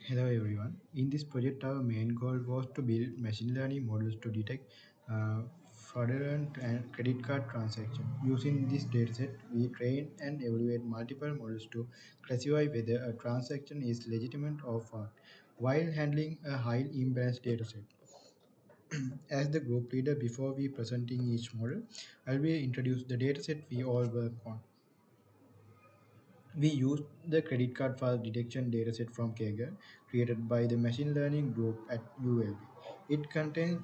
Hello everyone. In this project, our main goal was to build machine learning models to detect fraudulent and credit card transactions. Using this dataset, we train and evaluate multiple models to classify whether a transaction is legitimate or fraud, while handling a high imbalanced dataset. As the group leader, before we presenting each model, I will introduce the dataset we all work on. We used the credit card fraud detection dataset from Kager, created by the machine learning group at ULB. It contains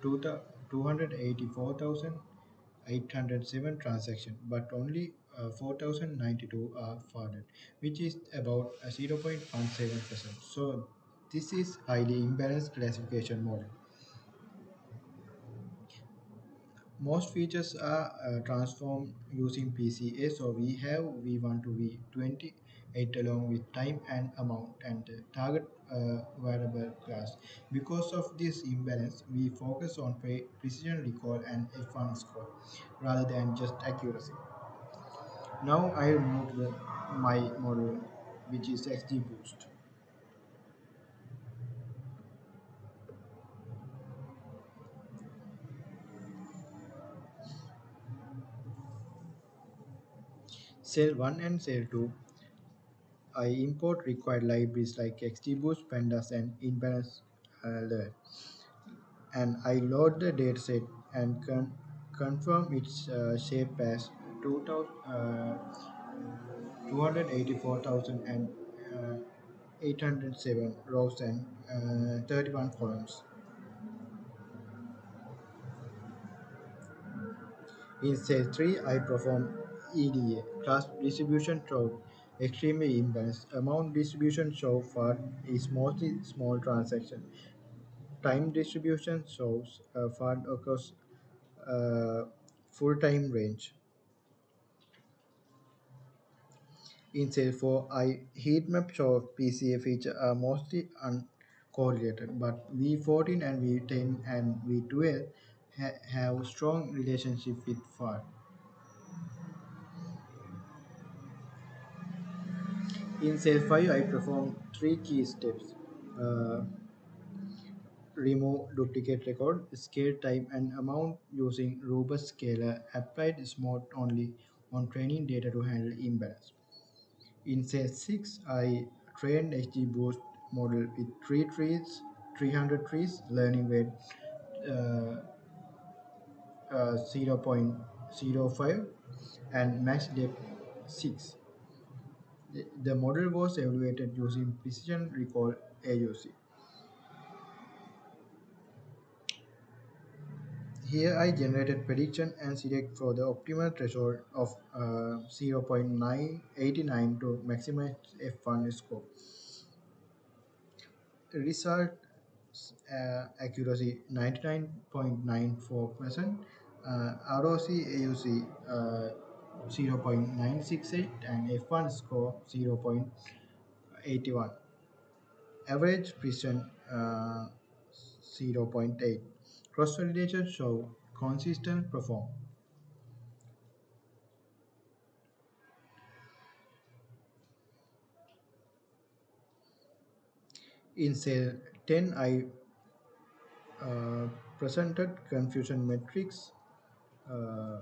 284,807 transactions, but only 4,092 are frauded, which is about 0.17%. So this is highly imbalanced classification model. Most features are transformed using PCA, so we have V1 to V28 along with time and amount and target variable class. Because of this imbalance, we focus on precision recall and F1 score rather than just accuracy. Now I move to my model, which is XGBoost. Cell 1 and Cell 2, I import required libraries like XGBoost, Pandas, and Imbalance Learn, and I load the dataset and confirm its shape as 284,807 rows and 31 columns. In cell 3, I perform EDA, class distribution show extremely imbalanced. Amount distribution show far is mostly small transaction. Time distribution shows far across uh, full time range. In cell 4, heat map show PCA feature are mostly uncorrelated, but V14 and V10 and V12 have strong relationship with FAR. In cell 5, I perform three key steps. Uh, Remove duplicate record, scale time and amount using robust scaler applied smart only on training data to handle imbalance. In cell 6, I trained XGBoost model with 300 trees, learning rate uh, 0.05 and max depth 6. The model was evaluated using precision recall AUC. Here I generated prediction and select for the optimal threshold of 0.989 to maximize F1 score. Result accuracy 99.94%, ROC AUC 0.968, and F1 score 0.81. Average precision 0.8. Cross validation show consistent perform. In cell 10, I uh, presented confusion metrics, uh,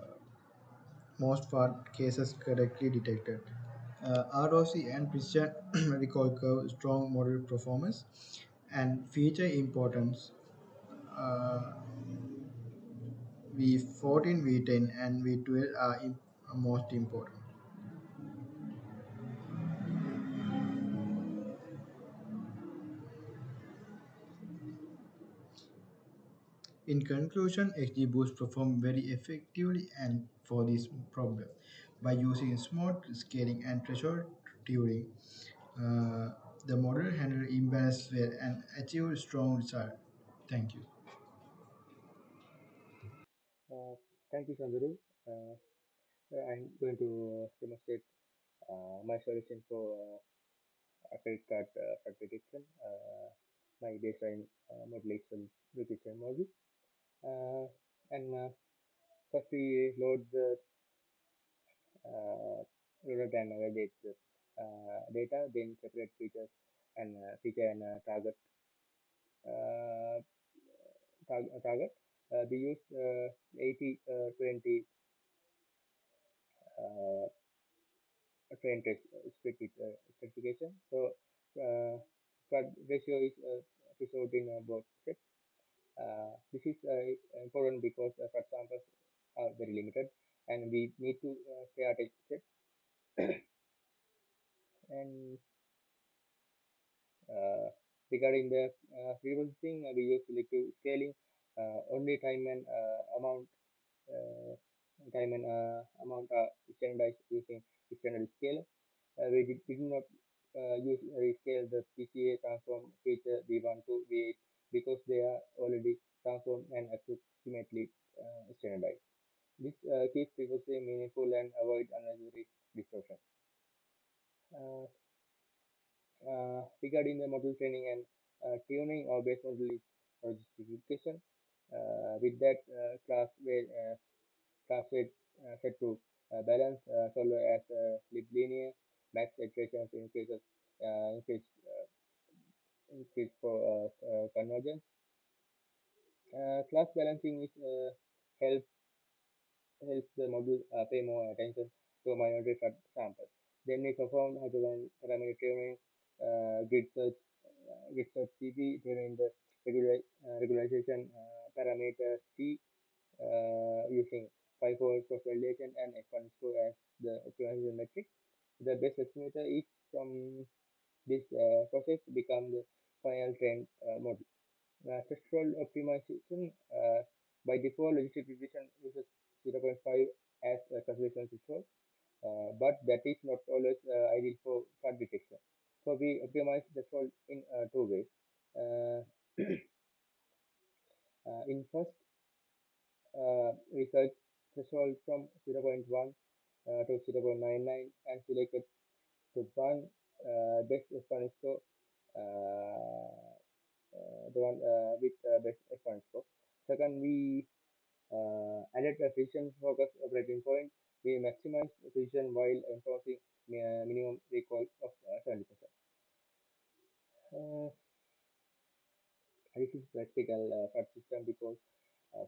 most part cases correctly detected. ROC and precision recall curve, strong model performance, and feature importance. Uh, V14, V10, and V12 are most important. In conclusion, XGBoost performed very effectively and for this problem by using smart scaling and threshold tuning. Uh, the model handled imbalance well and achieved strong result. Thank you. Uh, Thank you, Sandru. Uh, I'm going to demonstrate my solution for a credit card fraud detection. My baseline model is from Nutrition model. Uh, and first we load the load and validate the data, then separate features and feature and uh, target. We use 80-20 train test split with specification. So flood ratio is preserved in both sets. This is important because flood samples are very limited and we need to stay at a set. And regarding the frequencing, we use selective scaling. Only time and amount are standardized using standard scale. We did not use rescale the PCA transform feature V1 to V8 because they are already transformed and approximately standardized. This keeps frequency meaningful and avoid unnecessary distortion. Uh, Regarding the model training and tuning or base model is justification. With that class weight set to balance solver as linear max iterations increase for convergence. Class balancing is helps the model pay more attention to minority samples. Then we perform parameter tuning, grid search CP during the regularization parameter C using five-fold cross validation and exponent score as the optimization metric. The best estimator is from this process become the final trained model. Threshold optimization by default, logistic regression uses 0.5 as a calculation threshold, but that is not always ideal for fraud detection. So we optimize threshold in two ways. Uh, in first, we search threshold from 0.1 to 0.99 and selected the one best exponent score, the one with best exponent score. Second, we added a precision focus operating point. We maximize precision while enforcing minimum recall of 70%. Uh, this is practical for system because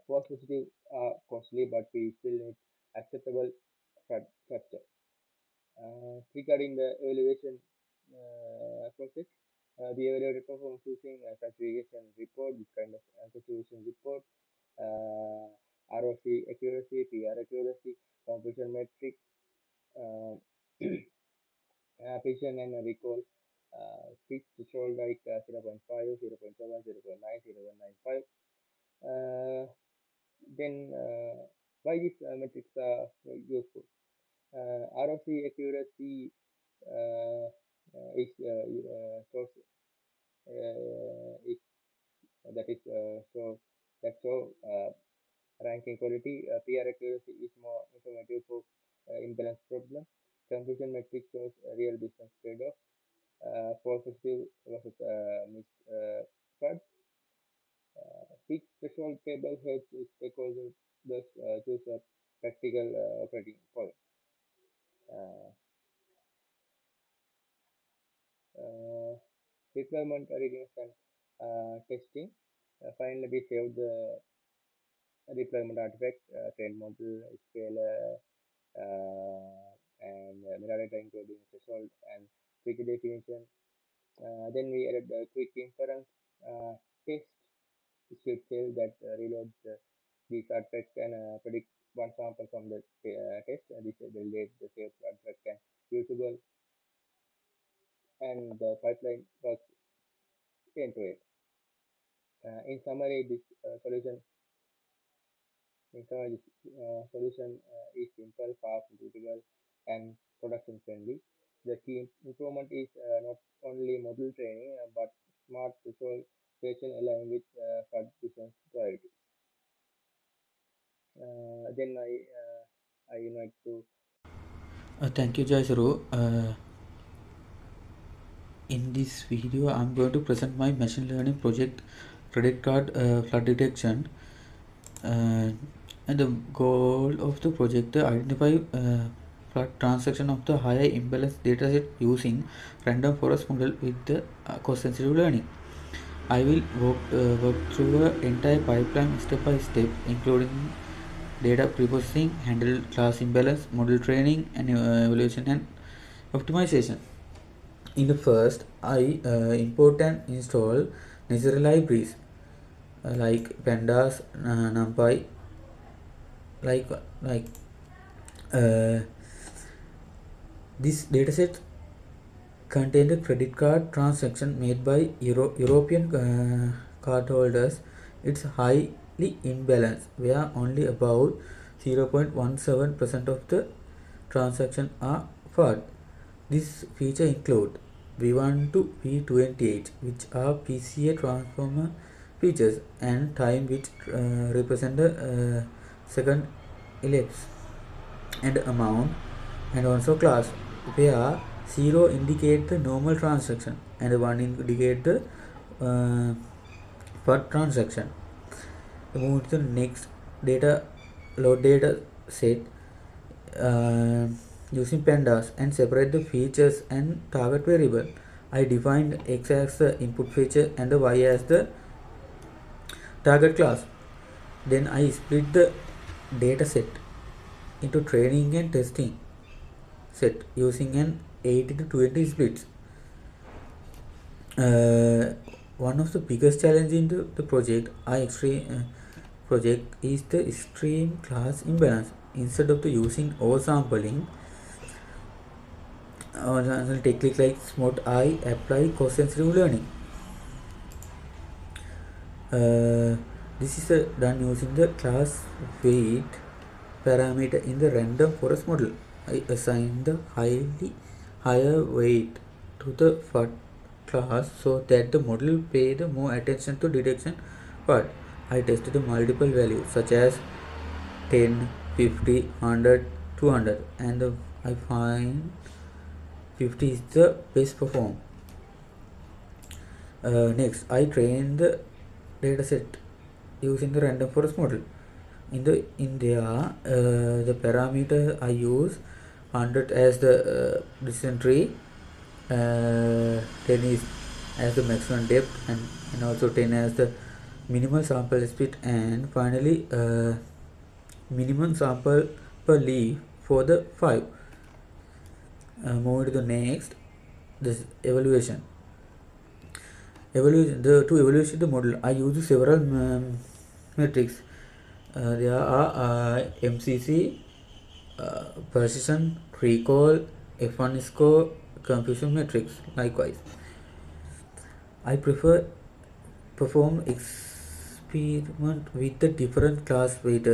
false positive are costly, but we still need acceptable structure. Regarding the evaluation process, we evaluate performance using classification report, this kind of classification report, ROC accuracy, PR accuracy, completion metric, uh, precision and recall, fixed threshold like 0.5, 0.7, 0.9, 0.95. Uh, then why these metrics are useful? ROC accuracy is source is that is so that's so ranking quality. PR accuracy is more informative for imbalance problem. Confusion metric shows real business trade-off. False positive versus mixed fraud. Fixed threshold table helps stakeholders thus choose a practical operating point. Uh, uh, Deployment readiness and testing. Finally, we save the deployment artifact, train model, scaler, and metadata including threshold and quick definition. Then we added the quick inference test script save that reloads these artifacts and predict one sample from the test. This validates the saved artifact and usable, and the pipeline works end to end. In summary, this solution is simple, fast, critical, and production friendly. The key improvement is not only model training but smart visualization aligned with business priorities. Then I invite to Thank you, Jaisru. In this video, I'm going to present my machine learning project, credit card flood detection. And the goal of the project identify flood transaction of the higher imbalance dataset using random forest model with the cost-sensitive learning. I will work through the entire pipeline step by step, including data preprocessing, handle class imbalance, model training, and evaluation and optimization. In the first, I import and install necessary libraries like pandas, numpy, like uh, this dataset contained a credit card transaction made by European cardholders. It's highly imbalanced, where only about 0.17% of the transactions are fraud. This feature include V1 to V28, which are PCA transformer features, and time which represent the second ellipse and amount, and also class, where 0 indicate the normal transaction and 1 indicate the uh, per transaction. Move to the next data load data set uh, using pandas and separate the features and target variable. I defined x as the input feature and the y as the target class. Then I split the data set into training and testing set using an 80 to 20 splits. Uh, One of the biggest challenges in the project is the extreme class imbalance. Instead of the using oversampling or technique like SMOT, I apply cost-sensitive learning. Uh, this is done using the class weight parameter in the random forest model. I assign the higher weight to the FUD class so that the model pay the more attention to detection part. I tested the multiple values such as 10, 50, 100, 200, and I find 50 is the best perform. Next, I train the dataset using the random forest model. In the parameter I use 100 as the decision tree, 10 is as the maximum depth, and also 10 as the minimal sample split, and finally minimum sample per leaf for the 5. Moving to the next, this evaluation. To evaluate the model, I use several metrics. There are MCC, precision, recall, F1 score, confusion metrics. Likewise, I prefer perform experiment with the different class weight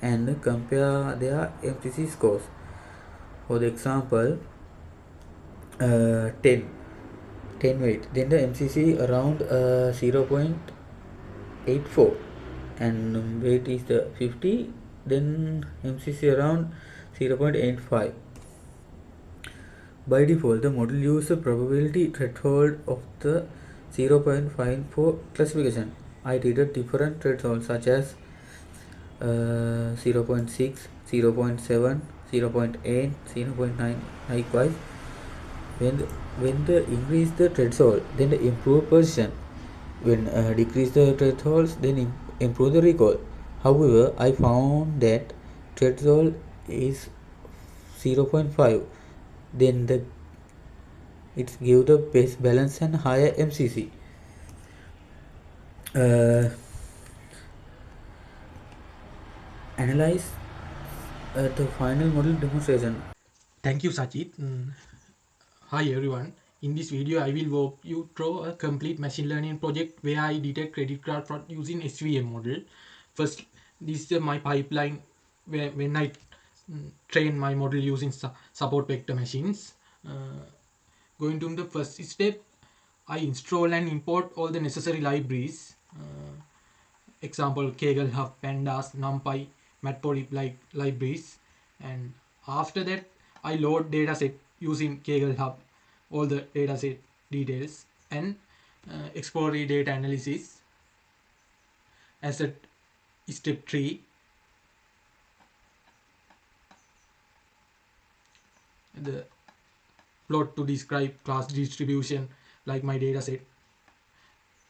and compare their MCC scores. For the example, 10 weight, then the MCC around 0.84, and weight is the 50, then MCC around 0.85. By default, the model uses the probability threshold of the 0.54 classification. I treated different thresholds such as 0.6, 0.7, 0.8, 0.9. Likewise, when the increase the threshold, then the improve precision. When decrease the thresholds, then improve the recall. However, I found that threshold is 0.5, then it give the best balance and higher MCC. Analyze the final model demonstration. Thank you, Sachit. Hi everyone. In this video, I will walk you through a complete machine learning project where I detect credit card fraud using SVM model. First, this is my pipeline where when I train my model using support vector machines. Going to the first step, I install and import all the necessary libraries. Example, Kaggle Hub, Pandas, NumPy, Matplotlib like libraries. And after that, I load dataset using Kaggle Hub, all the dataset details, and exploratory data analysis as a step 3. the plot to describe class distribution like my data set.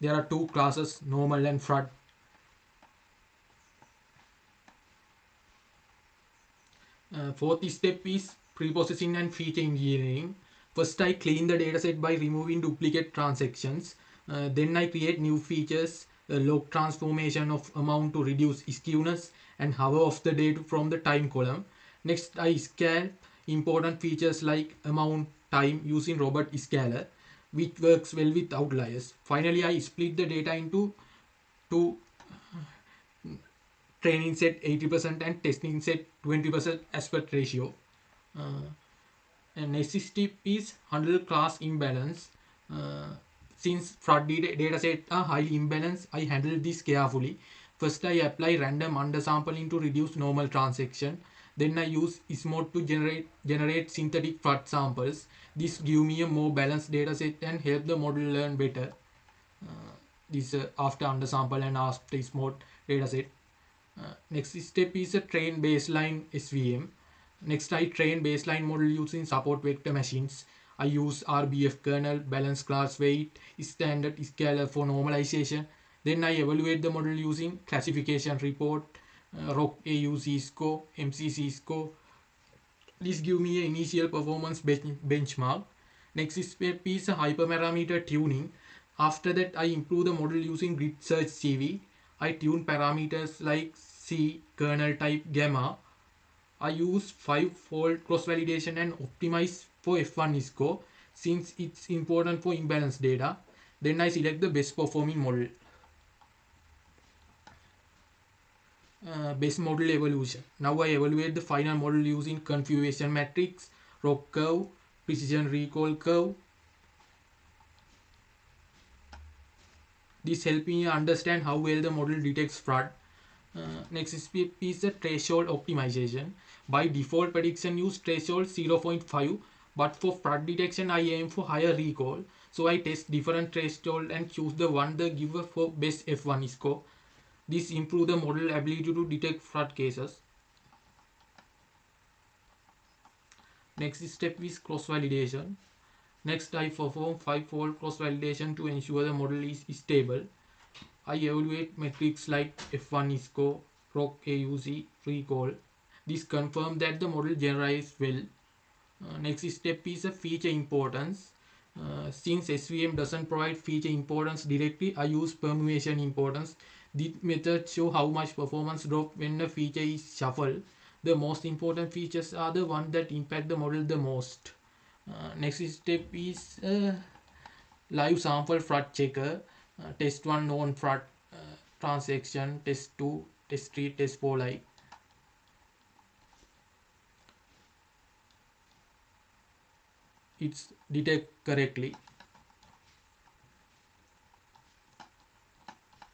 There are two classes, normal and flood. Fourth step is pre-processing and feature engineering. First, I clean the dataset by removing duplicate transactions. Then I create new features, log transformation of amount to reduce skewness, and hover of the date from the time column. Next, I scale important features like amount, time using robot scaler, which works well with outliers. Finally, I split the data into two training set 80% and testing set 20% aspect ratio. Uh, and next step is handle class imbalance. Uh, since fraud data set are highly imbalanced, I handle this carefully. First, I apply random undersampling to reduce normal transaction. Then I use SMOD to generate synthetic fraud samples. This give me a more balanced data set and help the model learn better. This after undersample and after SMOD data set. Next step is a train baseline SVM. Next, I train baseline model using support vector machines. I use RBF kernel, balance class weight, standard scalar for normalization. Then I evaluate the model using classification report, ROC AUC score, MCC score. This give me an initial performance benchmark. Next step is a hyperparameter tuning. After that, I improve the model using grid search CV. I tune parameters like C, kernel type, gamma. I use 5-fold cross validation and optimize for F1 score since it's important for imbalanced data. Then I select the best performing model. Best model evolution. Now I evaluate the final model using configuration matrix, ROC curve, precision recall curve. This helps me understand how well the model detects fraud. Next step is the threshold optimization. By default, prediction use threshold 0.5, but for fraud detection, I aim for higher recall. So I test different threshold and choose the one that gives for best F1 score. This improves the model ability to detect fraud cases. Next step is cross validation. Next, I perform 5-fold cross validation to ensure the model is stable. I evaluate metrics like F1 score, ROC AUC, recall. This confirms that the model generalizes well. Next step is a feature importance. Since SVM doesn't provide feature importance directly, I use permutation importance. This method shows how much performance drop when a feature is shuffled. The most important features are the ones that impact the model the most. Next step is live sample fraud checker. Test 1 known fraud transaction, test 2, test 3, test 4 live. It's detect correctly.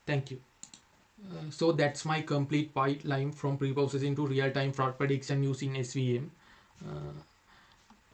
Thank you. So that's my complete pipeline from pre-processing to real-time fraud prediction using SVM. Uh,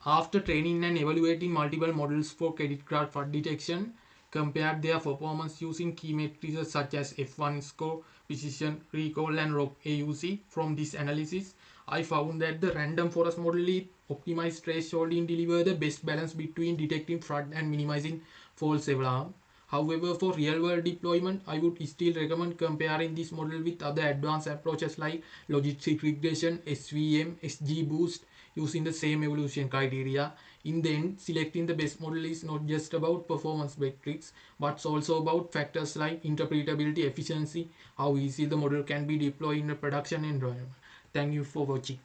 After training and evaluating multiple models for credit card fraud detection, compared their performance using key metrics such as F1 score, precision, recall, and ROC AUC. From this analysis, I found that the random forest model is optimized threshold in deliver the best balance between detecting fraud and minimizing false alarm. However, for real-world deployment, I would still recommend comparing this model with other advanced approaches like logistic regression, SVM, XGBoost, using the same evolution criteria. In the end, selecting the best model is not just about performance metrics, but also about factors like interpretability, efficiency, how easy the model can be deployed in a production environment. Thank you for watching.